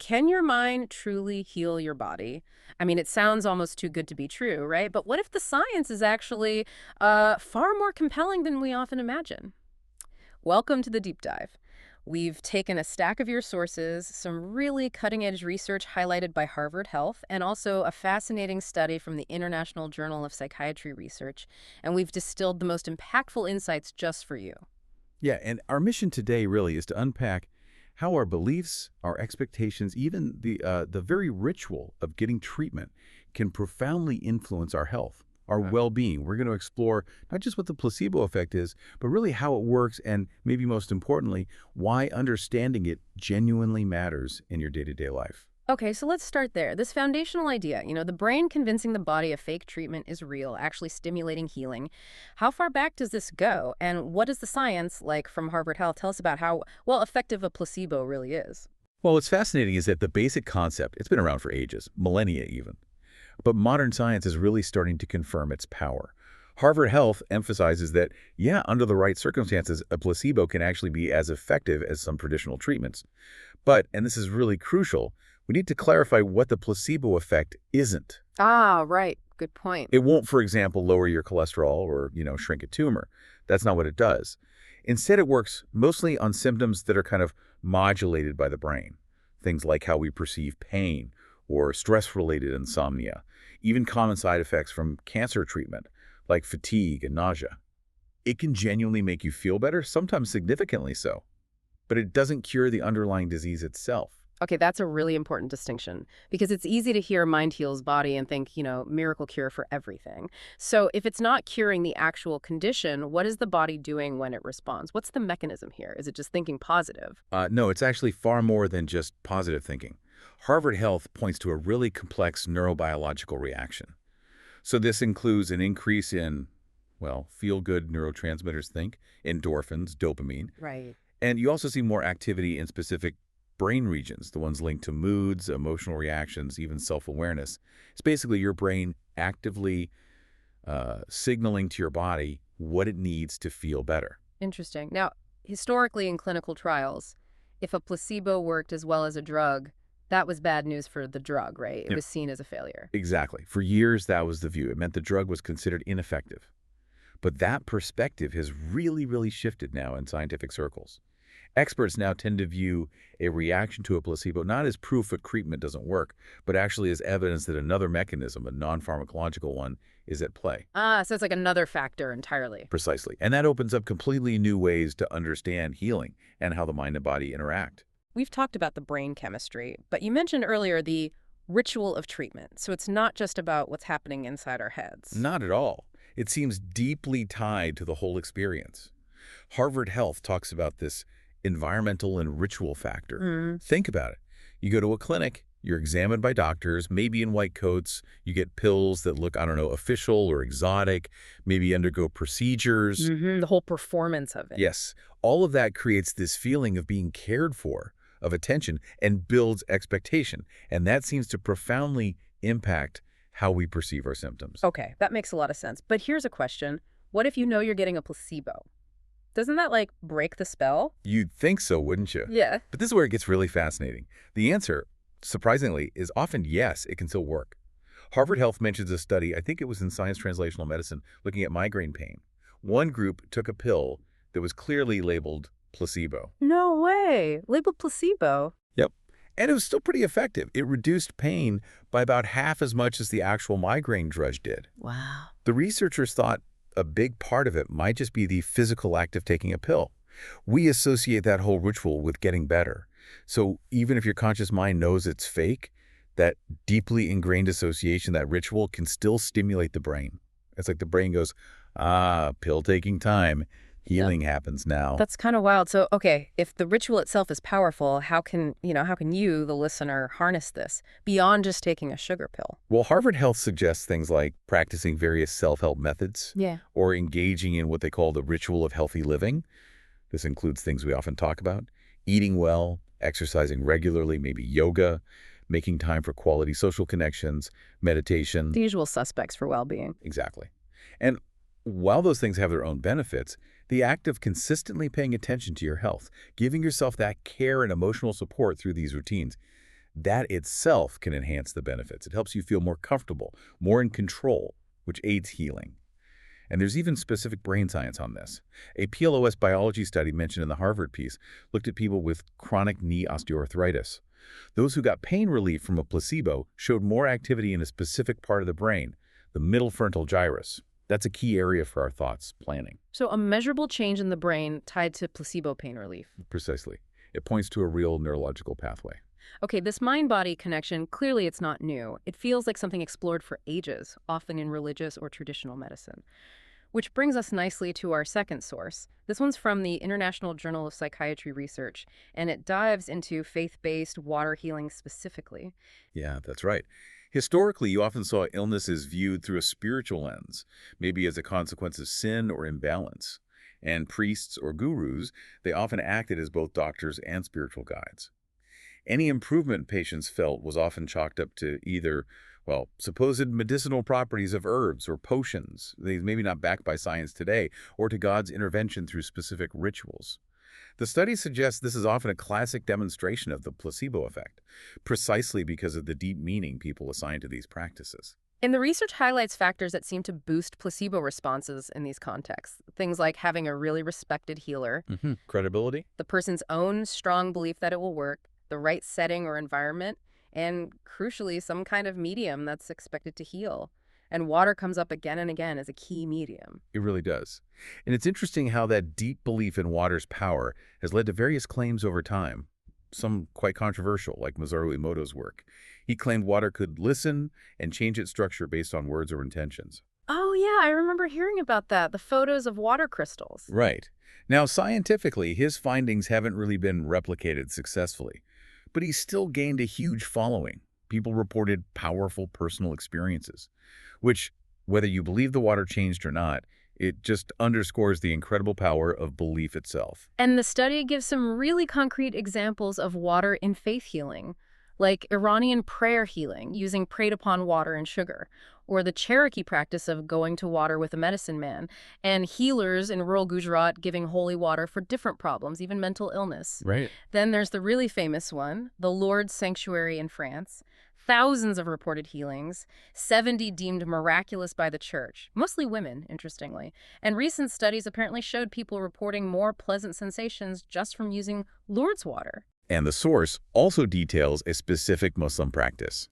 Can your mind truly heal your body? I mean, it sounds almost too good to be true, right? But what if the science is actually far more compelling than we often imagine? Welcome to the deep dive. We've taken a stack of your sources, some really cutting edge research highlighted by Harvard Health, and also a fascinating study from the International Journal of Psychiatry Research, and we've distilled the most impactful insights just for you. Yeah, and our mission today really is to unpack how our beliefs, our expectations, even the very ritual of getting treatment can profoundly influence our health, our well-being. We're going to explore not just what the placebo effect is, but really how it works and maybe most importantly, why understanding it genuinely matters in your day-to-day life. Okay, so let's start there. This foundational idea, the brain convincing the body a fake treatment is real, actually stimulating healing. How far back does this go? And what does the science, like from Harvard Health, tell us about how, well, effective a placebo really is? Well, what's fascinating is that the basic concept, it's been around for ages, millennia even. But modern science is really starting to confirm its power. Harvard Health emphasizes that, yeah, under the right circumstances, a placebo can actually be as effective as some traditional treatments. But, and this is really crucial, we need to clarify what the placebo effect isn't. Ah, right. Good point. It won't, for example, lower your cholesterol or, shrink a tumor. That's not what it does. Instead, it works mostly on symptoms that are kind of modulated by the brain. Things like how we perceive pain or stress-related insomnia, even common side effects from cancer treatment, like fatigue and nausea. It can genuinely make you feel better, sometimes significantly so, but it doesn't cure the underlying disease itself. Okay, that's a really important distinction because it's easy to hear mind heals body and think, miracle cure for everything. So if it's not curing the actual condition, what is the body doing when it responds? What's the mechanism here? Is it just thinking positive? No, it's actually far more than just positive thinking. Harvard Health points to a really complex neurobiological reaction. So this includes an increase in, well, feel-good neurotransmitters, think, endorphins, dopamine. Right. And you also see more activity in specific brain regions, the ones linked to moods, emotional reactions, even self-awareness. It's basically your brain actively signaling to your body what it needs to feel better. Interesting. Now, historically in clinical trials, if a placebo worked as well as a drug, that was bad news for the drug, right? It Yep. was seen as a failure. Exactly. For years, that was the view. It meant the drug was considered ineffective. But that perspective has really, really shifted now in scientific circles. Experts now tend to view a reaction to a placebo not as proof a treatment doesn't work, but actually as evidence that another mechanism, a non-pharmacological one, is at play. Ah, so it's like another factor entirely. Precisely. And that opens up completely new ways to understand healing and how the mind and body interact. We've talked about the brain chemistry, but you mentioned earlier the ritual of treatment. So it's not just about what's happening inside our heads. Not at all. It seems deeply tied to the whole experience. Harvard Health talks about this environmental and ritual factor. Think about it. You go to a clinic, you're examined by doctors, maybe in white coats, you get pills that look, I don't know, official or exotic, maybe undergo procedures. The whole performance of it. Yes, all of that creates this feeling of being cared for, of attention, and builds expectation. And that seems to profoundly impact how we perceive our symptoms. Okay, that makes a lot of sense. But here's a question. What if you know you're getting a placebo? Doesn't that, break the spell? You'd think so, wouldn't you? Yeah. But this is where it gets really fascinating. The answer, surprisingly, is often yes, it can still work. Harvard Health mentions a study, I think it was in Science Translational Medicine, looking at migraine pain. One group took a pill that was clearly labeled placebo. No way. Labeled placebo. Yep. And it was still pretty effective. It reduced pain by about half as much as the actual migraine drug did. Wow. The researchers thought a big part of it might just be the physical act of taking a pill. We associate that whole ritual with getting better. So even if your conscious mind knows it's fake, that deeply ingrained association, that ritual can still stimulate the brain. It's like the brain goes, pill taking time. Healing happens now. That's kind of wild. So, okay, if the ritual itself is powerful, how can you, the listener, harness this beyond just taking a sugar pill? Well, Harvard Health suggests things like practicing various self-help methods Yeah. or engaging in what they call the ritual of healthy living. This includes things we often talk about: eating well, exercising regularly, maybe yoga, making time for quality social connections, meditation. The usual suspects for well-being. Exactly. And while those things have their own benefits, the act of consistently paying attention to your health, giving yourself that care and emotional support through these routines, That itself can enhance the benefits. It helps you feel more comfortable, more in control, which aids healing. And there's even specific brain science on this. A PLOS biology study mentioned in the Harvard piece looked at people with chronic knee osteoarthritis. Those who got pain relief from a placebo showed more activity in a specific part of the brain, the middle frontal gyrus. That's a key area for our thoughts planning. So a measurable change in the brain tied to placebo pain relief. Precisely. It points to a real neurological pathway. Okay, this mind-body connection, clearly it's not new. It feels like something explored for ages, often in religious or traditional medicine. Which brings us nicely to our second source. This one's from the International Journal of Psychiatry Research, and it dives into faith-based water healing specifically. Yeah, that's right. Historically, you often saw illnesses viewed through a spiritual lens, maybe as a consequence of sin or imbalance. And priests or gurus, they often acted as both doctors and spiritual guides. Any improvement patients felt was often chalked up to either, well, supposed medicinal properties of herbs or potions, they maybe not backed by science today, or to God's intervention through specific rituals. The study suggests this is often a classic demonstration of the placebo effect, precisely because of the deep meaning people assign to these practices. And the research highlights factors that seem to boost placebo responses in these contexts. Things like having a really respected healer, Credibility? the person's own strong belief that it will work, the right setting or environment, and crucially, some kind of medium that's expected to heal. And water comes up again and again as a key medium. It really does. And it's interesting how that deep belief in water's power has led to various claims over time, some quite controversial, like Masaru Emoto's work. He claimed water could listen and change its structure based on words or intentions. Oh, yeah, I remember hearing about that, the photos of water crystals. Right. Now, scientifically, his findings haven't really been replicated successfully, but he still gained a huge following. People reported powerful personal experiences, which, whether you believe the water changed or not, it just underscores the incredible power of belief itself. And the study gives some really concrete examples of water in faith healing, like Iranian prayer healing, using prayed-upon water and sugar, or the Cherokee practice of going to water with a medicine man, and healers in rural Gujarat giving holy water for different problems, even mental illness. Right. Then there's the really famous one, the Lourdes Sanctuary in France. Thousands of reported healings, 70 deemed miraculous by the church, mostly women, interestingly. And recent studies apparently showed people reporting more pleasant sensations just from using Lourdes water. And the source also details a specific Muslim practice,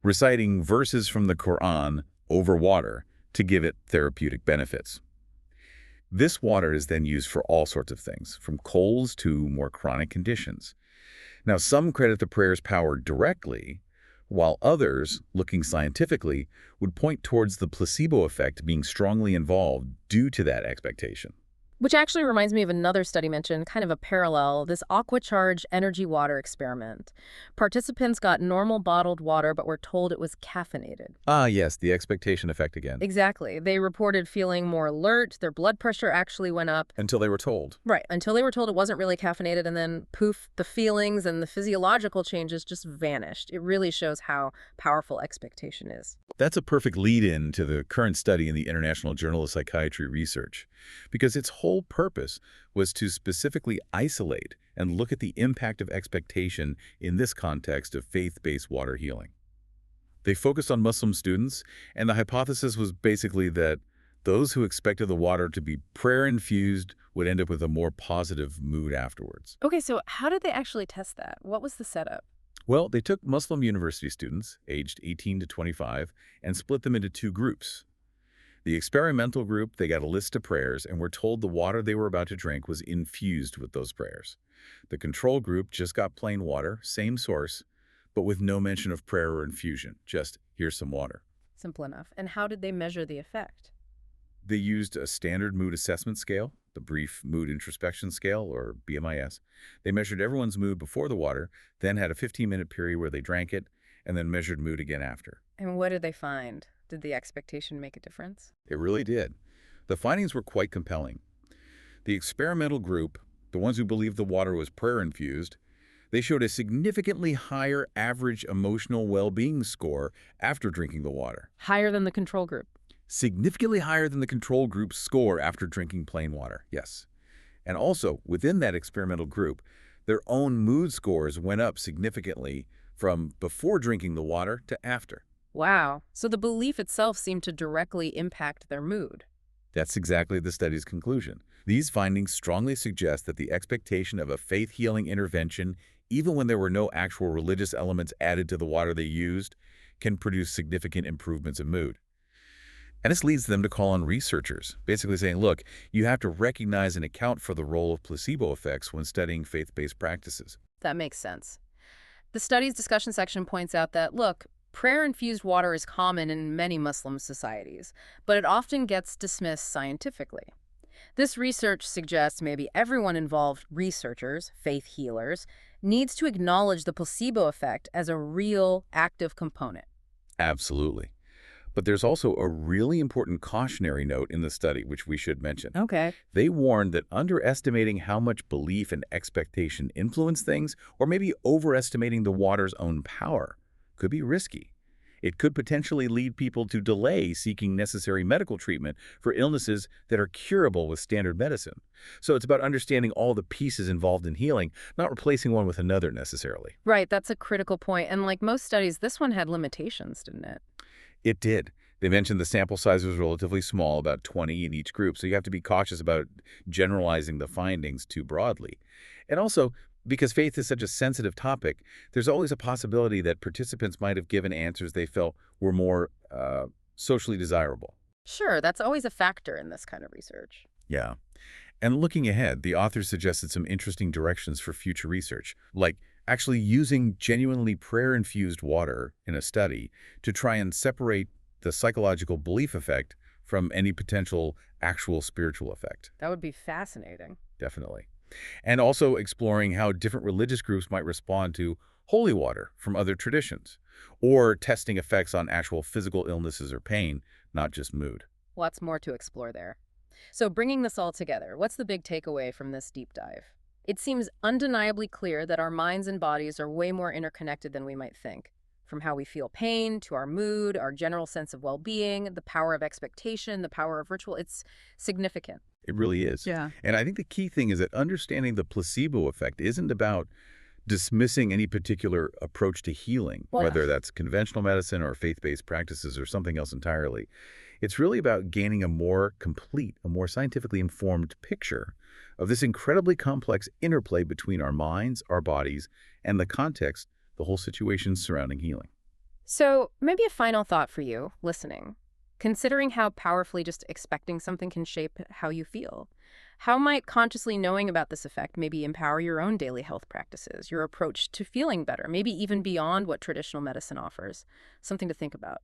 reciting verses from the Quran over water to give it therapeutic benefits. This water is then used for all sorts of things, from colds to more chronic conditions. Now, some credit the prayer's power directly, while others, looking scientifically, would point towards the placebo effect being strongly involved due to that expectation. Which actually reminds me of another study mentioned, kind of a parallel, this aqua-charged energy water experiment. Participants got normal bottled water but were told it was caffeinated. Ah, yes, the expectation effect again. Exactly. They reported feeling more alert, their blood pressure actually went up. Until they were told. Right, until they were told it wasn't really caffeinated, and then poof, the feelings and the physiological changes just vanished. It really shows how powerful expectation is. That's a perfect lead-in to the current study in the International Journal of Psychiatry Research, because its whole purpose was to specifically isolate and look at the impact of expectation in this context of faith-based water healing. They focused on Muslim students, and the hypothesis was basically that those who expected the water to be prayer-infused would end up with a more positive mood afterwards. Okay, so how did they actually test that? What was the setup? Well, they took Muslim university students, aged 18 to 25, and split them into two groups. The experimental group, they got a list of prayers and were told the water they were about to drink was infused with those prayers. The control group just got plain water, same source, but with no mention of prayer or infusion, just here's some water. Simple enough. And how did they measure the effect? They used a standard mood assessment scale, the Brief Mood Introspection Scale, or BMIS. They measured everyone's mood before the water, then had a 15-minute period where they drank it, and then measured mood again after. And what did they find? Did the expectation make a difference? It really did. The findings were quite compelling. The experimental group, the ones who believed the water was prayer-infused, they showed a significantly higher average emotional well-being score after drinking the water. Higher than the control group. Significantly higher than the control group's score after drinking plain water, yes. And also, within that experimental group, their own mood scores went up significantly from before drinking the water to after. Wow. So the belief itself seemed to directly impact their mood. That's exactly the study's conclusion. These findings strongly suggest that the expectation of a faith-healing intervention, even when there were no actual religious elements added to the water they used, can produce significant improvements in mood. And this leads them to call on researchers, basically saying, look, you have to recognize and account for the role of placebo effects when studying faith-based practices. That makes sense. The study's discussion section points out that, look, prayer-infused water is common in many Muslim societies, but it often gets dismissed scientifically. This research suggests maybe everyone involved, researchers, faith healers, needs to acknowledge the placebo effect as a real, active component. Absolutely. But there's also a really important cautionary note in the study, which we should mention. Okay. They warned that underestimating how much belief and expectation influence things, or maybe overestimating the water's own power, could be risky. It could potentially lead people to delay seeking necessary medical treatment for illnesses that are curable with standard medicine. So it's about understanding all the pieces involved in healing, not replacing one with another necessarily. Right, that's a critical point. And like most studies, this one had limitations, didn't it? It did. They mentioned the sample size was relatively small, about 20 in each group, so you have to be cautious about generalizing the findings too broadly. And also, because faith is such a sensitive topic, there's always a possibility that participants might have given answers they felt were more socially desirable. Sure, that's always a factor in this kind of research. Yeah. And looking ahead, the authors suggested some interesting directions for future research, like actually using genuinely prayer-infused water in a study to try and separate the psychological belief effect from any potential actual spiritual effect. That would be fascinating. Definitely. And also exploring how different religious groups might respond to holy water from other traditions, or testing effects on actual physical illnesses or pain, not just mood. Lots more to explore there. So bringing this all together, what's the big takeaway from this deep dive? It seems undeniably clear that our minds and bodies are way more interconnected than we might think. From how we feel pain, to our mood, our general sense of well-being, the power of expectation, the power of ritual, it's significant. It really is. Yeah. And I think the key thing is that understanding the placebo effect isn't about dismissing any particular approach to healing, Well, whether that's conventional medicine or faith-based practices or something else entirely. It's really about gaining a more complete, a more scientifically informed picture of this incredibly complex interplay between our minds, our bodies, and the context, the whole situation surrounding healing. So maybe a final thought for you, listening. Considering how powerfully just expecting something can shape how you feel, how might consciously knowing about this effect maybe empower your own daily health practices, your approach to feeling better, maybe even beyond what traditional medicine offers? Something to think about.